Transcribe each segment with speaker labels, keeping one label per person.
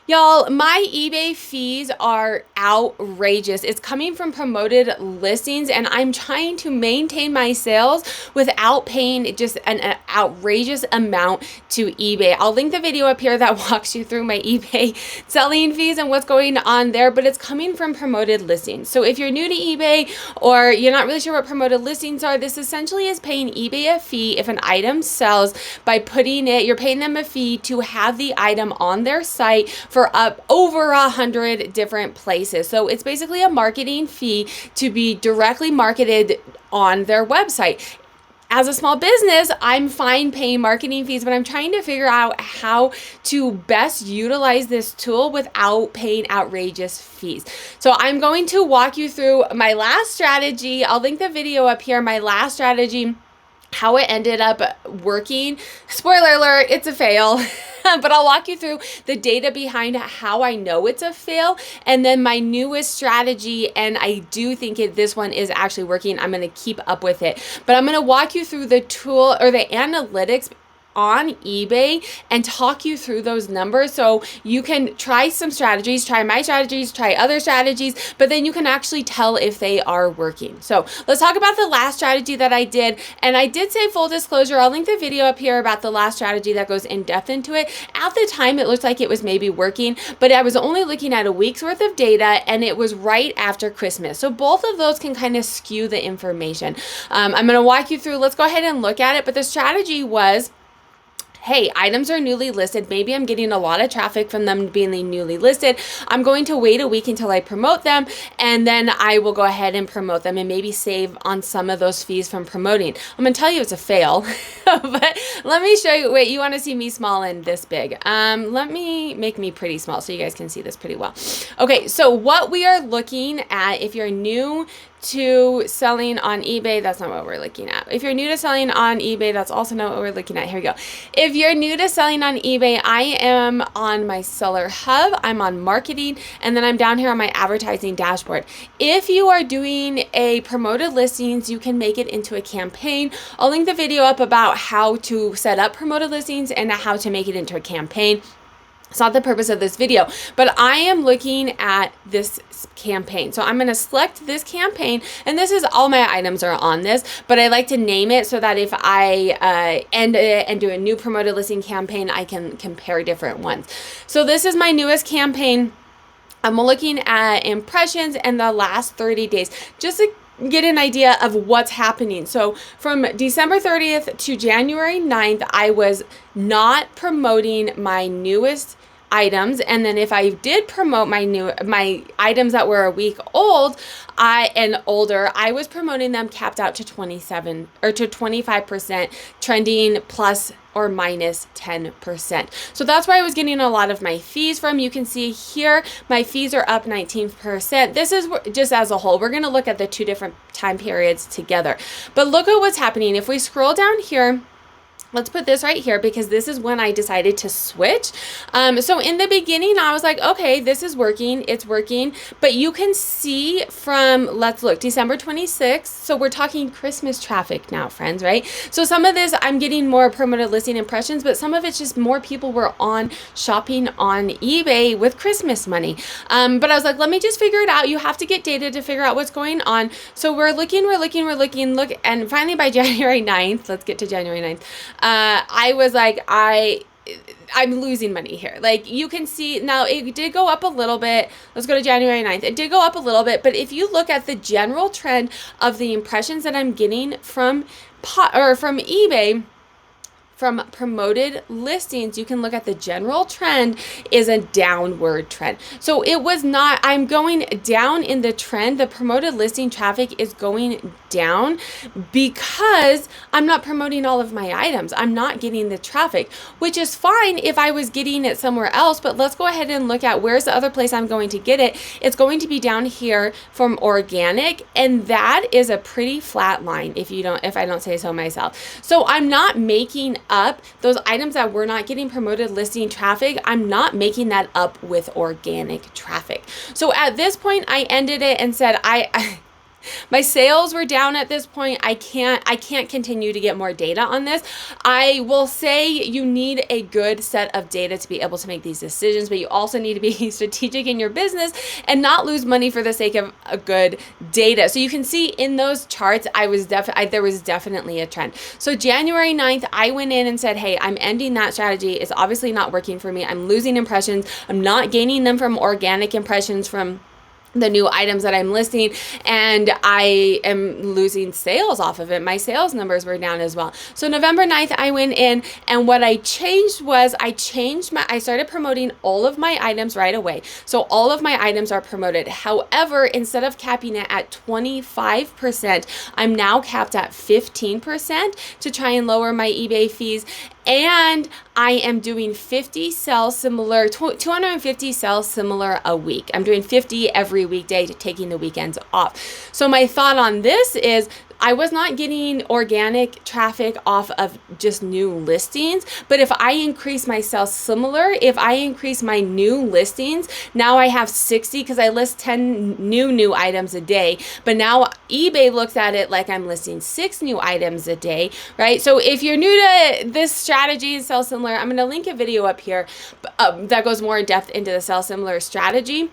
Speaker 1: Y'all, my eBay fees are outrageous. It's coming from promoted listings, and I'm trying to maintain my sales without paying just an outrageous amount to eBay. I'll link the video up here that walks you through my eBay selling fees and what's going on there, but it's coming from promoted listings. So if you're new to eBay or you're not really sure what promoted listings are, this essentially is paying eBay a fee if an item sells by putting it, you're paying them a fee to have the item on their site for up over 100 different places. So it's basically a marketing fee to be directly marketed on their website. As a small business, I'm fine paying marketing fees, but I'm trying to figure out how to best utilize this tool without paying outrageous fees. So I'm going to walk you through my last strategy. I'll link the video up here, my last strategy, how it ended up working. Spoiler alert, it's a fail. But I'll walk you through the data behind how I know it's a fail, and then my newest strategy, and I do think this one is actually working. I'm going to keep up with it, but I'm going to walk you through the tool or the analytics on eBay and talk you through those numbers so you can try some strategies, try my strategies, try other strategies, but then you can actually tell if they are working. So let's talk about the last strategy that I did. And I did say, full disclosure, I'll link the video up here about the last strategy that goes in depth into it. At the time, it looked like it was maybe working, but I was only looking at a week's worth of data, and it was right after Christmas. So both of those can kind of skew the information. I'm going to walk you through, let's go ahead and look at it. But the strategy was, hey, items are newly listed. Maybe I'm getting a lot of traffic from them being newly listed. I'm going to wait a week until I promote them, and then I will go ahead and promote them and maybe save on some of those fees from promoting. I'm going to tell you it's a fail, but let me show you. Wait, you want to see me small and this big? Let me make me pretty small so you guys can see this pretty well. Okay, so what we are looking at, if you're new to selling on eBay, that's not what we're looking at. If you're new to selling on eBay, that's also not what we're looking at. Here we go. If you're new to selling on eBay, I am on my seller hub, I'm on marketing, and then I'm down here on my advertising dashboard. If you are doing a promoted listings, you can make it into a campaign. I'll link the video up about how to set up promoted listings and how to make it into a campaign. It's not the purpose of this video, but I am looking at this campaign. So I'm going to select this campaign, and this is all my items are on this, but I like to name it so that if I end it and do a new promoted listing campaign, I can compare different ones. So this is my newest campaign. I'm looking at impressions in the last 30 days, just to get an idea of what's happening. So from December 30th to January 9th, I was not promoting my newest items, and then if I did promote my items that were a week old and older, I was promoting them capped out to 27 or to 25%, trending plus or minus 10%. So that's where I was getting a lot of my fees from. You can see here my fees are up 19%. This is just as a whole. We're going to look at the two different time periods together, but look at what's happening. If we scroll down here, let's put this right here because this is when I decided to switch. So in the beginning, I was like, okay, this is working. It's working. But you can see from, let's look, December 26th. So we're talking Christmas traffic now, friends, right? So some of this, I'm getting more promoted listing impressions, but some of it's just more people were on shopping on eBay with Christmas money. But I was like, let me just figure it out. You have to get data to figure out what's going on. So we're looking, look, and finally by January 9th, let's get to January 9th. I was like, I'm losing money here. Like you can see now it did go up a little bit. Let's go to January 9th. It did go up a little bit, but if you look at the general trend of the impressions that I'm getting from eBay, from promoted listings, you can look at the general trend is a downward trend. So it was not, I'm going down in the trend. The promoted listing traffic is going down because I'm not promoting all of my items. I'm not getting the traffic, which is fine if I was getting it somewhere else, but let's go ahead and look at where's the other place I'm going to get it. It's going to be down here from organic, and that is a pretty flat line if I don't say so myself. So I'm not making up those items that were not getting promoted listing traffic. I'm not making that up with organic traffic. So at this point, I ended it and said, My sales were down at this point. I can't continue to get more data on this. I will say you need a good set of data to be able to make these decisions, but you also need to be strategic in your business and not lose money for the sake of a good data. So you can see in those charts, there was definitely a trend. So January 9th, I went in and said, hey, I'm ending that strategy. It's obviously not working for me. I'm losing impressions. I'm not gaining them from organic impressions from the new items that I'm listing, and I am losing sales off of it. My sales numbers were down as well. So November 9th, I went in, and what I changed was I started promoting all of my items right away. So all of my items are promoted. However, instead of capping it at 25%, I'm now capped at 15% to try and lower my eBay fees. And I am doing 250 sales similar a week. I'm doing 50 every weekday, taking the weekends off. So my thought on this is I was not getting organic traffic off of just new listings, but if I increase my sales similar, if I increase my new listings, now I have 60 because I list 10 new items a day, but now eBay looks at it like I'm listing 6 new items a day, right? So if you're new to this strategy and sell similar, I'm going to link a video up here that goes more in depth into the sell similar strategy.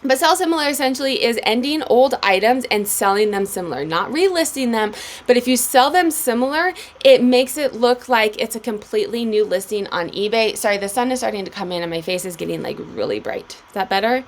Speaker 1: But sell similar essentially is ending old items and selling them similar, not relisting them. But if you sell them similar, it makes it look like it's a completely new listing on eBay. Sorry, the sun is starting to come in and my face is getting like really bright. Is that better?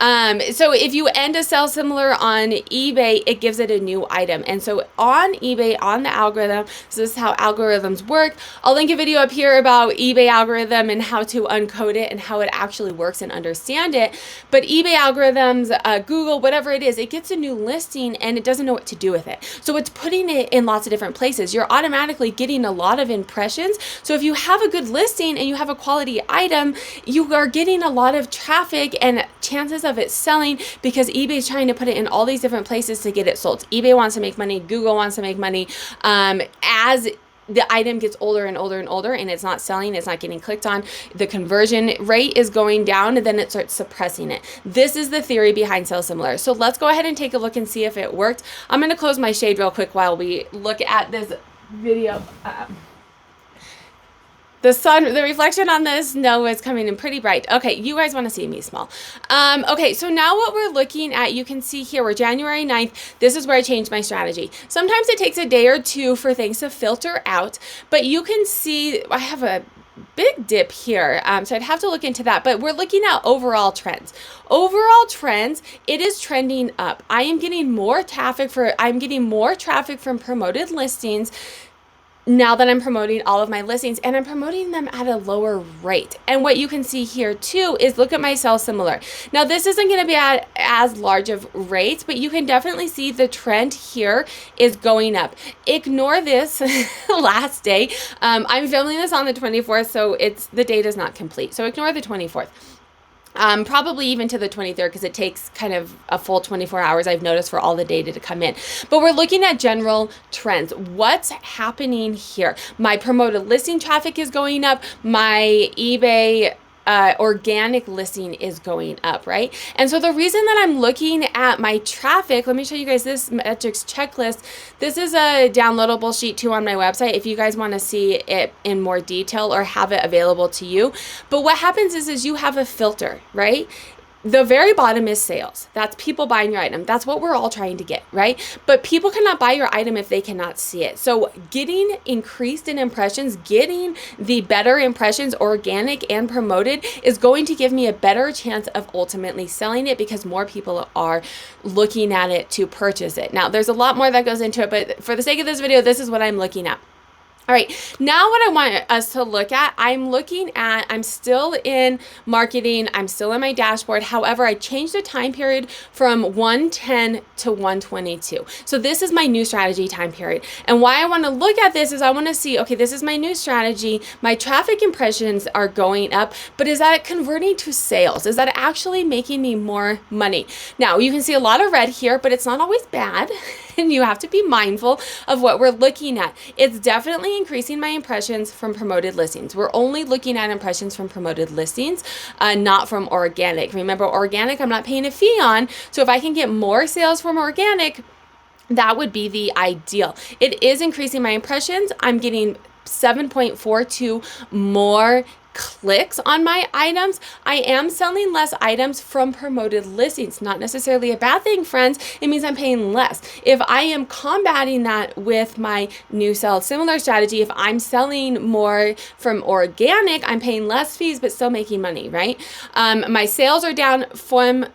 Speaker 1: So if you end a sell similar on eBay, it gives it a new item. And so on eBay, on the algorithm, so this is how algorithms work. I'll link a video up here about eBay algorithm and how to uncode it and how it actually works and understand it. But eBay algorithms, Google, whatever it is, it gets a new listing and it doesn't know what to do with it. So it's putting it in lots of different places. You're automatically getting a lot of impressions. So if you have a good listing and you have a quality item, you are getting a lot of traffic and chances of it selling because eBay is trying to put it in all these different places to get it sold. eBay wants to make money. Google wants to make money. As the item gets older and older and older and it's not selling, it's not getting clicked on, the conversion rate is going down, and then it starts suppressing it. This is the theory behind sell similar. So let's go ahead and take a look and see if it worked. I'm going to close my shade real quick while we look at this video. The sun, the reflection on the snow is coming in pretty bright. Okay, you guys want to see me small. Okay, so now what we're looking at, you can see here, we're January 9th. This is where I changed my strategy. Sometimes it takes a day or two for things to filter out, but you can see I have a big dip here, so I'd have to look into that, but we're looking at overall trends. Overall trends, it is trending up. I'm getting more traffic from promoted listings now that I'm promoting all of my listings, and I'm promoting them at a lower rate. And what you can see here too is look at my sell similar. Now this isn't going to be at as large of rates, but you can definitely see the trend here is going up. Ignore this last day. I'm filming this on the 24th, so the data is not complete. So ignore the 24th. Probably even to the 23rd, because it takes kind of a full 24 hours, I've noticed, for all the data to come in. But we're looking at general trends. What's happening here? My promoted listing traffic is going up. My eBay organic listing is going up, right? And so the reason that I'm looking at my traffic, let me show you guys this metrics checklist. This is a downloadable sheet too on my website if you guys want to see it in more detail or have it available to you. But what happens is you have a filter, right? The very bottom is sales. That's people buying your item. That's what we're all trying to get, right? But people cannot buy your item if they cannot see it. So getting increased in impressions, getting the better impressions, organic and promoted, is going to give me a better chance of ultimately selling it because more people are looking at it to purchase it. Now, there's a lot more that goes into it, but for the sake of this video, this is what I'm looking at. All right, now what I want us to look at, I'm still in marketing, I'm still in my dashboard. However, I changed the time period from 110 to 122. So this is my new strategy time period. And why I want to look at this is I want to see, okay, this is my new strategy. My traffic impressions are going up, but is that converting to sales? Is that actually making me more money? Now, you can see a lot of red here, but it's not always bad. And you have to be mindful of what we're looking at. It's definitely increasing my impressions from promoted listings. We're only looking at impressions from promoted listings, not from organic. Remember, organic, I'm not paying a fee on. So if I can get more sales from organic, That would be the ideal. It is increasing my impressions. I'm getting 7.42 more clicks on my items. I am selling less items from promoted listings. Not necessarily a bad thing, friends. It means I'm paying less. If I am combating that with my new sell similar strategy, if I'm selling more from organic, I'm paying less fees but still making money, right? My sales are down from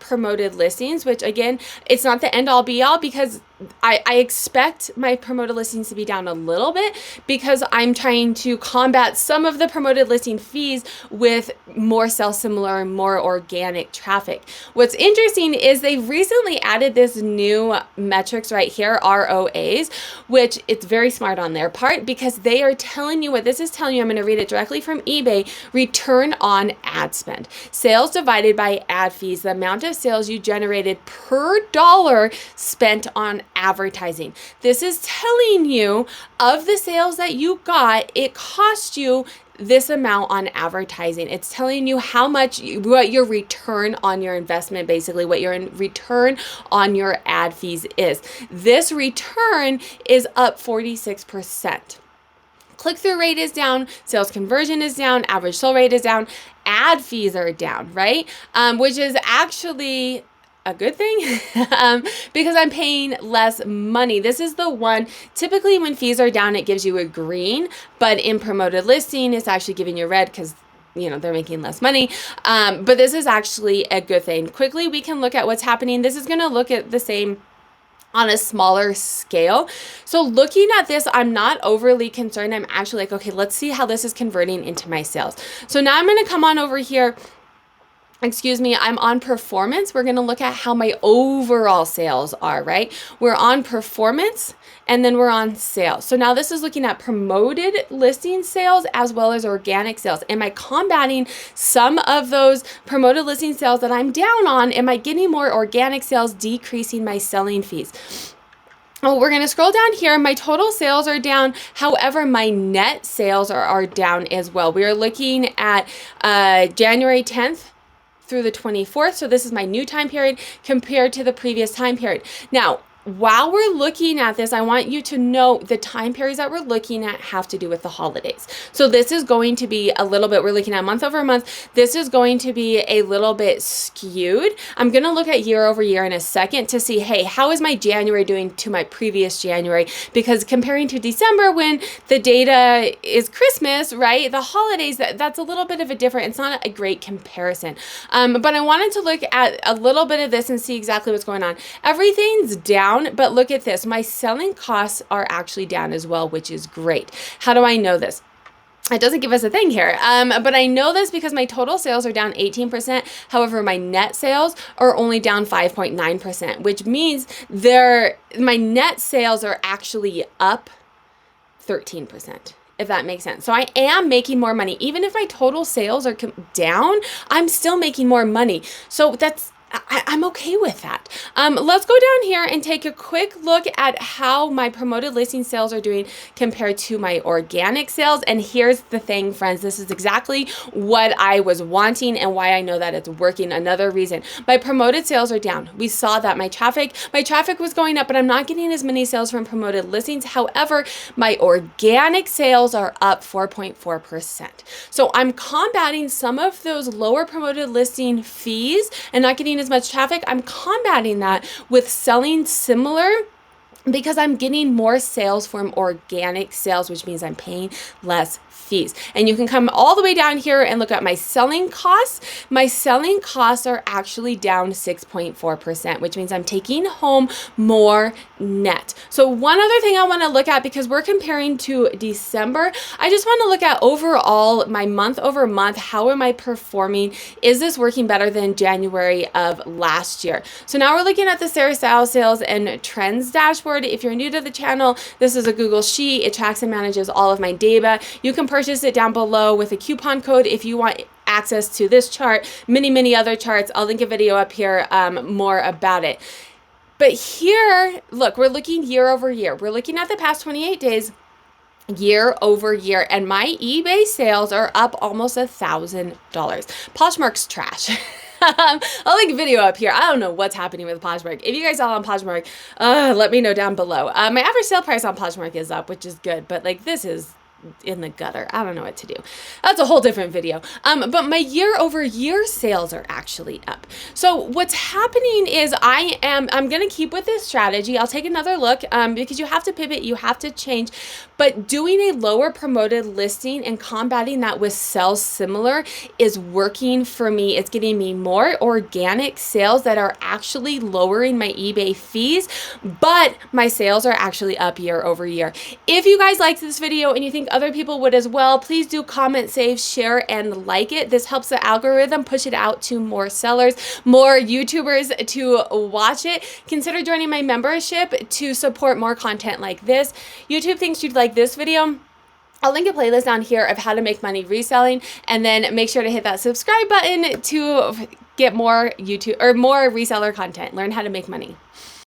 Speaker 1: promoted listings, which again, it's not the end all be all, because I expect my promoted listings to be down a little bit because I'm trying to combat some of the promoted listing fees with more similar, more organic traffic. What's interesting is they've recently added this new metrics right here, ROAs, which it's very smart on their part because they are telling you what this is telling you. I'm going to read it directly from eBay. Return on ad spend. Sales divided by ad fees, the amount of sales you generated per dollar spent on advertising. This is telling you of the sales that you got, it cost you this amount on advertising. It's telling you how much, what your return on your investment, basically what your return on your ad fees is. This return is up 46%. Click-through rate is down, sales conversion is down, average sell rate is down, ad fees are down, right? Which is actually a good thing because I'm paying less money. This is the one, typically when fees are down, it gives you a green, but in promoted listing, it's actually giving you red because they're making less money. But this is actually a good thing. Quickly, we can look at what's happening. This is going to look at the same on a smaller scale. So looking at this, I'm not overly concerned. I'm actually like, okay, let's see how this is converting into my sales. So now I'm going to come on over here. I'm on performance. We're going to look at how my overall sales are, right? We're on performance and then we're on sales. So now this is looking at promoted listing sales as well as organic sales. Am I combating some of those promoted listing sales that I'm down on? Am I getting more organic sales, decreasing my selling fees? Oh, we're going to scroll down here. My total sales are down. However, my net sales are down as well. We are looking at January 10th through the 24th. So this is my new time period compared to the previous time period. Now, while we're looking at this, I want you to know the time periods that we're looking at have to do with the holidays. So this is going to be a little bit, we're looking at month over month. This is going to be a little bit skewed. I'm going to look at year over year in a second to see, hey, how is my January doing to my previous January? Because comparing to December when the data is Christmas, right? The holidays, that's a little bit of a different, it's not a great comparison. But I wanted to look at a little bit of this and see exactly what's going on. Everything's down. But look at this. My selling costs are actually down as well, which is great. How do I know this? It doesn't give us a thing here, but I know this because my total sales are down 18%. However, my net sales are only down 5.9%, which means my net sales are actually up 13%. If that makes sense. So I am making more money. Even if my total sales are down, I'm still making more money. So I'm okay with that. Let's go down here and take a quick look at how my promoted listing sales are doing compared to my organic sales. And here's the thing, friends, this is exactly what I was wanting and why I know that it's working. Another reason, my promoted sales are down. We saw that my traffic was going up, but I'm not getting as many sales from promoted listings. However, my organic sales are up 4.4%. So I'm combating some of those lower promoted listing fees and not getting as much traffic. I'm combating that with selling similar because I'm getting more sales from organic sales, which means I'm paying less fees. And you can come all the way down here and look at my selling costs. My selling costs are actually down 6.4%, which means I'm taking home more net. So one other thing I want to look at, because we're comparing to December, I just want to look at overall my month over month. How am I performing? Is this working better than January of last year? So now we're looking at the Sarah Style Sales and Trends dashboard. If you're new to the channel, this is a Google Sheet. It tracks and manages all of my data. You can purchase it down below with a coupon code if you want access to this chart, many other charts. I'll link a video up here more about it. But here, look, we're looking year over year. We're looking at the past 28 days, year over year, and my eBay sales are up almost $1,000. Poshmark's trash. I'll link a video up here. I don't know what's happening with Poshmark. If you guys are on Poshmark, let me know down below. My average sale price on Poshmark is up, which is good, but like this is in the gutter. I don't know what to do. That's a whole different video. But my year-over-year sales are actually up. So what's happening is I'm going to keep with this strategy. I'll take another look because you have to pivot, you have to change. But doing a lower promoted listing and combating that with sales similar is working for me. It's getting me more organic sales that are actually lowering my eBay fees, but my sales are actually up year over year. If you guys liked this video and you think other people would as well, please do comment, save, share, and like it. This helps the algorithm push it out to more sellers, more YouTubers to watch it. Consider joining my membership to support more content like this. YouTube thinks you'd like this video. I'll link a playlist down here of how to make money reselling, and then make sure to hit that subscribe button to get more YouTube or more reseller content. Learn how to make money.